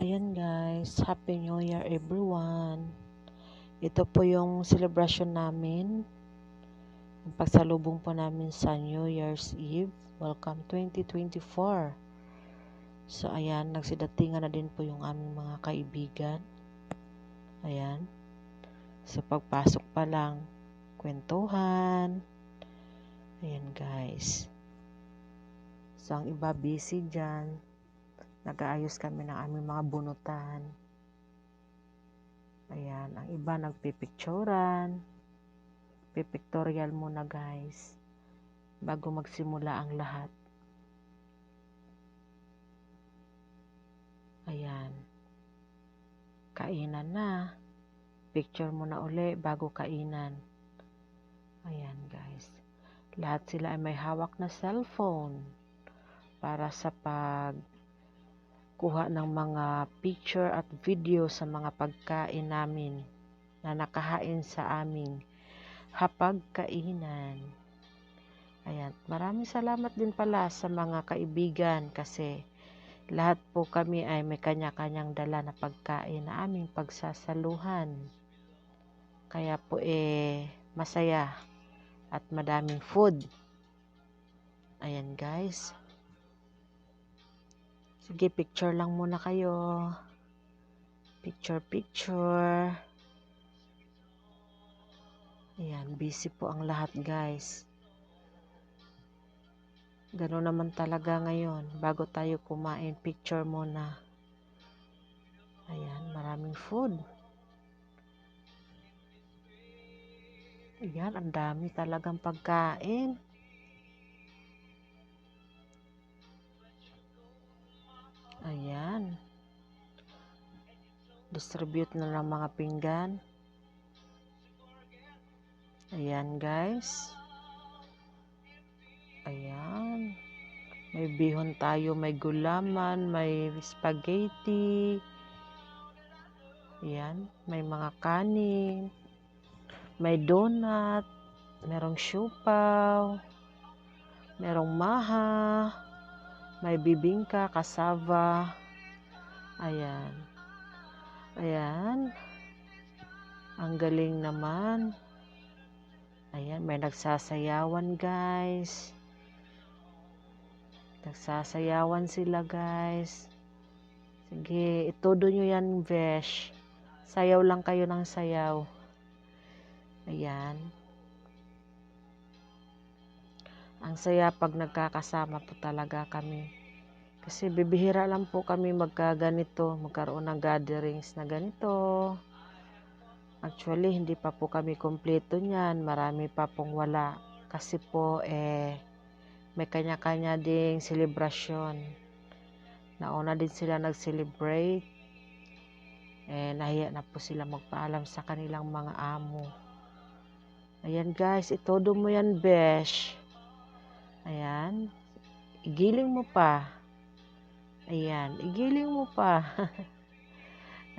Ayan guys, Happy New Year everyone. Ito po yung celebration namin. Ang pagsalubong po namin sa New Year's Eve. Welcome 2024. So ayan, nagsidatingan na din po yung aming mga kaibigan. Ayan. So pagpasok pa lang, kwentuhan. Ayan guys. So ang iba busy dyan. Nag-aayos kami ng aming mga bunutan. Ayan, ang iba nagpipicturan. Pipictorial muna guys. Bago magsimula ang lahat. Ayan. Kainan na. Picture muna uli bago kainan. Ayan guys. Lahat sila ay may hawak na cellphone. Para sa kuha ng mga picture at video sa mga pagkain namin na nakahain sa aming hapagkainan. Ayan, maraming salamat din pala sa mga kaibigan kasi lahat po kami ay may kanya-kanyang dala na pagkain na aming pagsasaluhan. Kaya po masaya at madaming food. Ayan guys. Sige, picture lang muna kayo. Picture. Ayan, busy po ang lahat guys. Gano'n naman talaga ngayon. Bago tayo kumain, picture muna. Ayan, maraming food. Ayan, ang dami talagang pagkain. Ayan. Distribute na ng mga pinggan. Ayan guys. Ayan. May bihon tayo, may gulaman, may spaghetti. Ayan. May mga kanin. May donut. Merong siupaw. Merong maha. May bibingka, cassava. Ayan. Ayan. Ang galing naman. Ayan, may nagsasayawan guys. Nagsasayawan sila guys. Sige, itudo nyo yan besh. Sayaw lang kayo ng sayaw. Ayan. Ang saya pag nagkakasama po talaga kami. Kasi bibihira lang po kami magkaganito, magkaroon ng gatherings na ganito. Actually, hindi pa po kami kompleto niyan. Marami pa pong wala. Kasi po, may kanya-kanya ding selebrasyon. Nauna din sila nag-celebrate. Nahiya na po sila magpaalam sa kanilang mga amo. Ayan guys, itodo mo yan, besh. Ayan. Igiling mo pa. Ayan, igiling mo pa.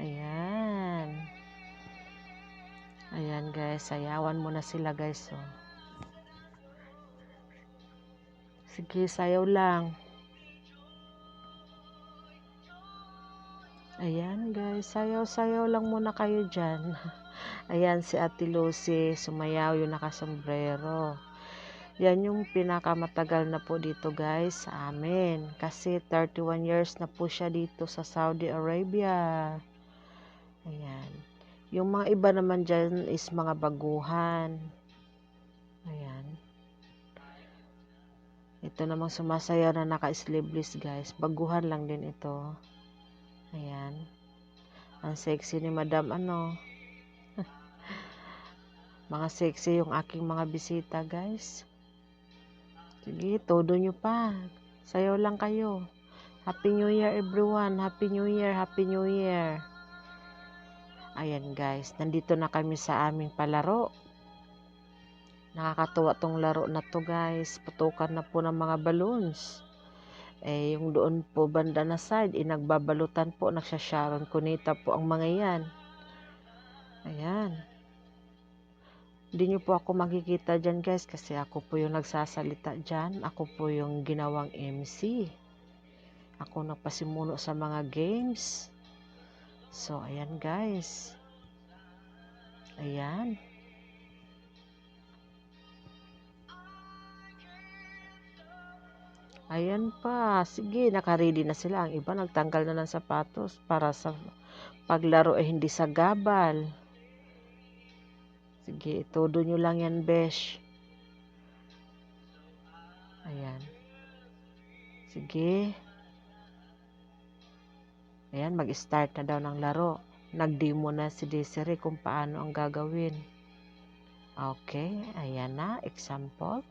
Ayan. Ayan guys, sayawan mo na sila guys. Oh. Sige, sayaw lang. Ayan guys, sayaw-sayaw lang muna kayo dyan. Ayan si Ate Lucy, sumayaw yung nakasombrero. Yan yung pinakamatagal na po dito guys sa amin. Kasi 31 years na po siya dito sa Saudi Arabia. Ayan. Yung mga iba naman dyan is mga baguhan. Ayan. Ito namang sumasayaw na naka-sleeveless guys. Baguhan lang din ito. Ayan. Ang sexy ni Madam mga sexy yung aking mga bisita guys. Sige, todo nyo pa. Sayaw lang kayo. Happy New Year everyone. Happy New Year. Happy New Year. Ayan guys, nandito na kami sa aming palaro. Nakakatuwa tong laro na to guys. Putukan na po ng mga balloons. Yung doon po banda na side, nagbabalutan po, nagsasharon kunita po ang mga yan. Ayan. Hindi nyo po ako makikita dyan guys kasi ako po yung nagsasalita dyan. Ako po yung ginawang MC. Ako nagpasimuno sa mga games. So, ayan guys. Ayan. Ayan pa. Sige, nakaready na sila. Ang iba nagtanggal na ng sapatos para sa paglaro hindi sagabal. Sige, todo nyo lang yan, besh. Ayan. Sige. Ayan, mag-start na daw ng laro. Nag-demo na si Desiree kung paano ang gagawin. Okay, ayan na, example.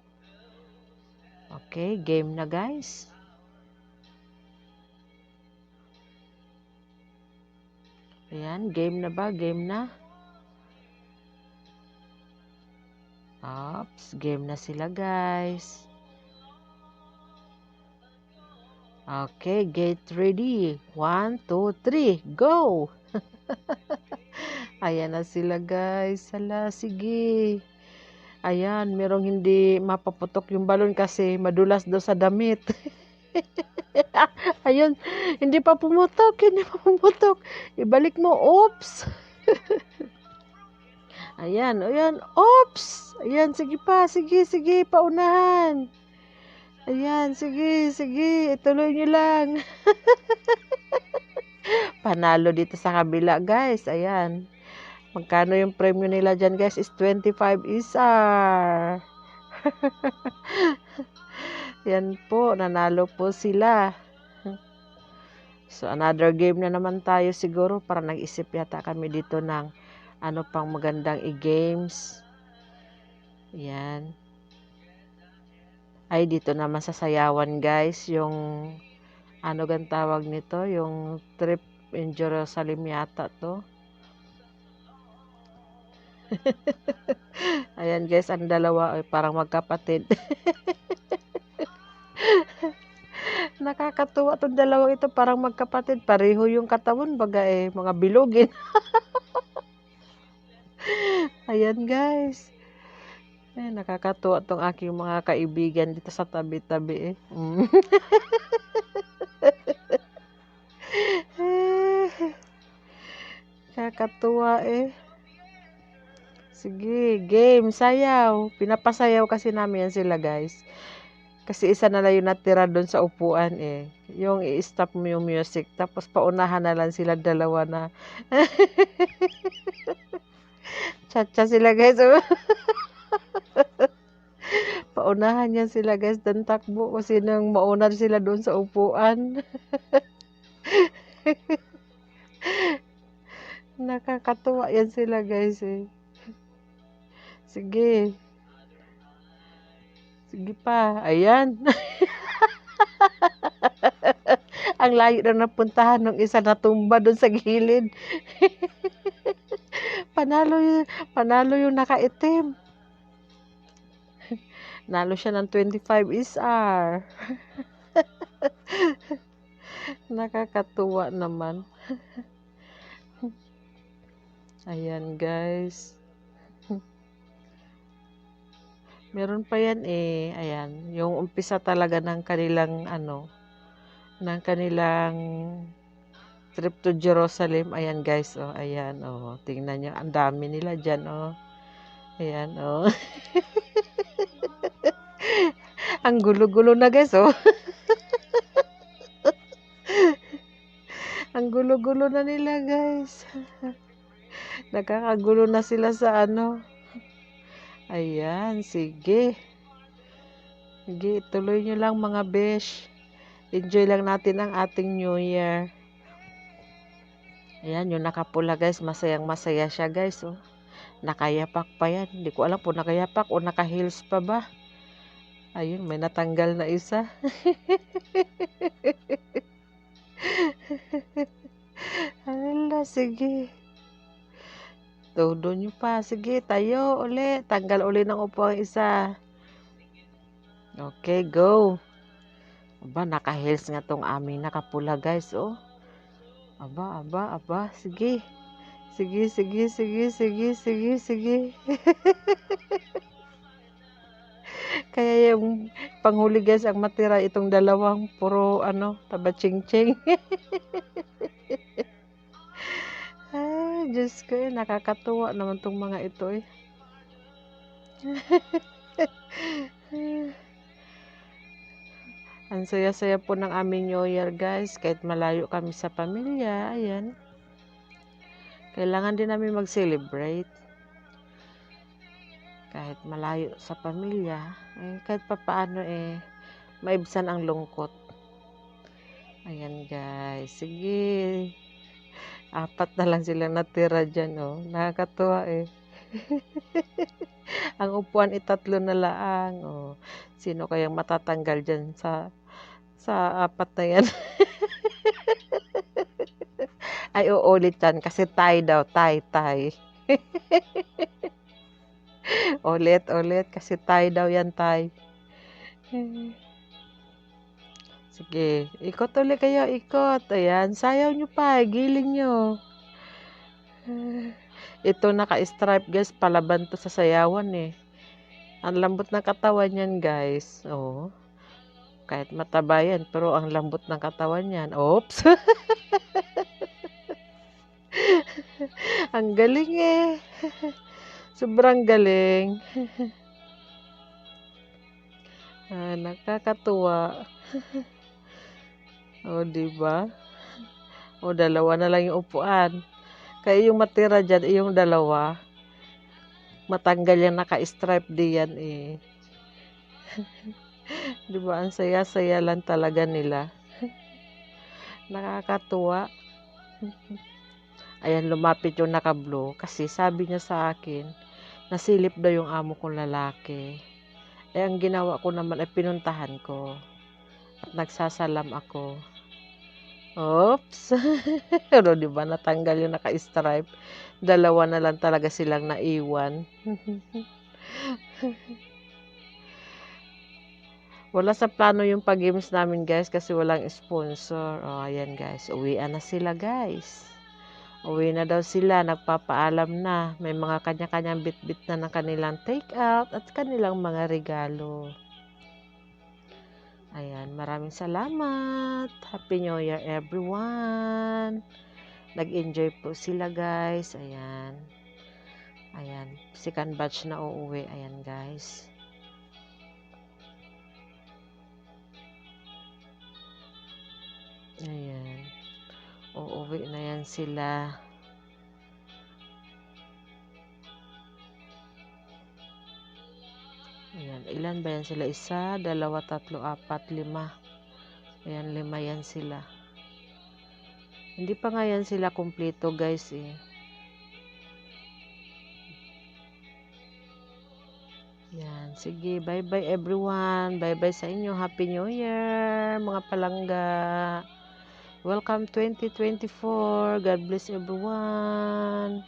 Okay, game na guys. Ayan, game na ba? Game na. Oops, game na sila guys. Okay, get ready. 1, 2, 3, go! Ayan na sila guys. Hala, sige. Ayan, merong hindi mapaputok yung balon kasi madulas daw sa damit. Ayun, hindi pa pumutok, hindi pa pumutok. Ibalik mo, oops. Ayan, ayan, oops. Ayan, sige pa, sige, sige, paunahan. Ayan, sige, sige, ituloy nyo lang. Panalo dito sa kabila, guys. Ayan. Magkano yung premyo nila dyan, guys? Is 25 isar. Yan po, nanalo po sila. So, another game na naman tayo siguro para nag-isip yata kami dito ng ano pang magandang i-games. Yan. Ay, dito naman sa sayawan, guys. Yung, ano gan tawag nito? Yung trip in Jerusalem yata to. Ayan, guys. Ang dalawa ay parang magkapatid. Nakakatuwa itong dalawang ito. Parang magkapatid. Pareho yung katawan. Baga mga bilugin. Ayan, guys. Nakakatuwa itong aking mga kaibigan dito sa tabi-tabi Nakakatuwa Sige, game, sayaw. Pinapasayaw kasi namin yan sila, guys. Kasi isa na lang yung natira doon sa upuan Yung i-stop mo yung music. Tapos paunahan na lang sila dalawa na. Cha-cha sila, guys. Paunahan yan sila, guys. Dan takbo kasi nang mauna sila doon sa upuan. Nakakatuwa yan sila, guys Sige. Sige pa. Ayan. Ang layo na napuntahan ng isa na tumba doon sa gilid. Panalo yung nakaitim. Nalo siya ng 25 isar. Nakakatuwa naman. Ayan, guys. Meron pa yan Ayan. Yung umpisa talaga ng kanilang ng kanilang trip to Jerusalem. Ayan, guys. Ayan. Tingnan nyo. Ang dami nila dyan. Ayan. Ang gulo-gulo na, guys. Ang gulo-gulo na nila, guys. Nakakagulo na sila sa Ayan, sige. Sige, tuloy nyo lang mga besh. Enjoy lang natin ang ating New Year. Ayan, yung nakapula, guys. Masayang masaya siya, guys. Nakayapak pa yan. Hindi ko alam po nakayapak o naka-heels pa ba. Ayun, may natanggal na isa. Hala, sige. Todo nyo pa. Sige, tayo uli. Tanggal uli ng upo ang isa. Okay, go. Aba, naka-heels nga tong aming nakapula, guys, Aba, aba, aba. Sige. Sige, sige, sige, sige, sige, sige. Kaya yung panghuli, guys, ang matira itong dalawang puro, taba-ching-ching. Diyos ko, nakakatuwa naman tong mga ito eh. Ang saya-saya po ng aming New Year guys, kahit malayo kami sa pamilya, ayan. Kailangan din namin mag-celebrate. Kahit malayo sa pamilya, kahit papaano maibsan ang lungkot. Ayan guys, sige. 4 na lang silang natira dyan, oh. Nakakatuwa eh. Ang upuan 3 na lang, oh. Sino kayang matatanggal dyan sa 4 na yan? Ay, uulit yan kasi tie daw, tie. Ulit kasi tie daw yan, tie. Sige, ikot ulit kayo, ikot. Ayan, sayaw nyo pa, giling nyo. Ito naka-stripe guys, palaban to sa sayawan eh. Ang lambot ng katawan yan guys. Oh. Kahit mataba yan, pero ang lambot ng katawan yan. Oops! Ang galing eh. Sobrang galing. Nakakatuwa. O, diba? O, 2 na lang yung upuan. Kaya yung matira dyan, yung 2. Matanggal yung naka-stripe diyan eh. Diba? Ang saya-saya lang talaga nila. Nakakatuwa. Ayan, lumapit yung naka-blue. Kasi sabi niya sa akin, nasilip daw yung amo kong lalaki. Ang ginawa ko naman ay pinuntahan ko. At nagsasalam ako. Oops! Pero diba natanggal yung naka-stripe? 2 na lang talaga silang naiwan. Wala sa plano yung pag-games namin guys kasi walang sponsor. O, ayan guys. Uwian na sila guys. Uwi na daw sila. Nagpapaalam na. May mga kanya-kanyang bit-bit na ng kanilang take-out at kanilang mga regalo. Ayan. Maraming salamat. Happy New Year everyone. Nag-enjoy po sila guys. Ayan. Ayan. Second batch na uuwi. Ayan guys. Ayan. Uuwi na yan sila. Ayan. Ilan ba yan sila? 1, 2, 3, 4, 5. Ayan, 5 yan sila. Hindi pa nga yan sila kumpleto guys eh. Yan. Sige, bye-bye everyone. Bye-bye sa inyo. Happy New Year, mga palangga. Welcome 2024. God bless everyone.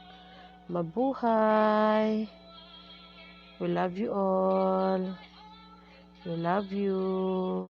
Mabuhay. We love you all. We love you.